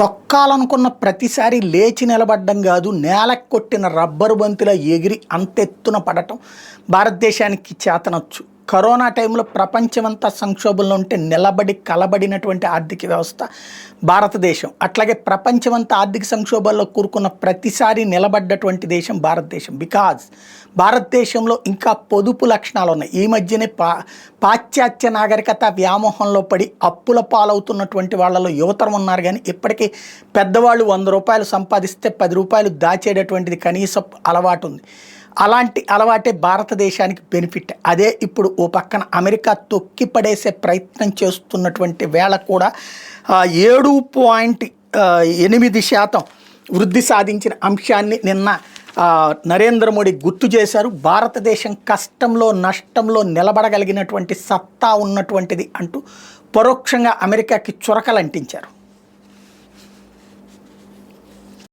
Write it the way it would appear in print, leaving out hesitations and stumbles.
తొక్కాలనుకున్న ప్రతిసారి లేచి నిలబడ్డం కాదు, నేలకు కొట్టిన రబ్బరు బంతిలా ఎగిరి అంతెత్తున పడటం భారతదేశానికి చేతనొచ్చు. కరోనా టైంలో ప్రపంచమంతా సంక్షోభంలో ఉంటే నిలబడి కలబడినటువంటి ఆర్థిక వ్యవస్థ భారతదేశం. అట్లాగే ప్రపంచమంతా ఆర్థిక సంక్షోభాల్లో కూరుకున్న ప్రతిసారి నిలబడ్డటువంటి దేశం భారతదేశం. బికాజ్ భారతదేశంలో ఇంకా పొదుపు లక్షణాలు ఉన్నాయి. ఈ మధ్యనే పాశ్చాత్య నాగరికత వ్యామోహంలో పడి అప్పుల పాలవుతున్నటువంటి వాళ్ళలో యువతరం ఉన్నారు. కానీ ఇప్పటికీ పెద్దవాళ్ళు 100 రూపాయలు సంపాదిస్తే 10 రూపాయలు దాచేటటువంటిది కనీసం అలవాటు ఉంది. అలాంటి అలవాటే భారతదేశానికి బెనిఫిట్. అదే ఇప్పుడు ఓ పక్కన అమెరికా తొక్కి పడేసే ప్రయత్నం చేస్తున్నటువంటి వేళ కూడా 7.8% వృద్ధి సాధించిన అంశాన్ని నిన్న నరేంద్ర మోడీ గుర్తు చేశారు. భారతదేశం కష్టంలో నష్టంలో నిలబడగలిగినటువంటి సత్తా ఉన్నటువంటిది అంటూ పరోక్షంగా అమెరికాకి చురకలంటించారు.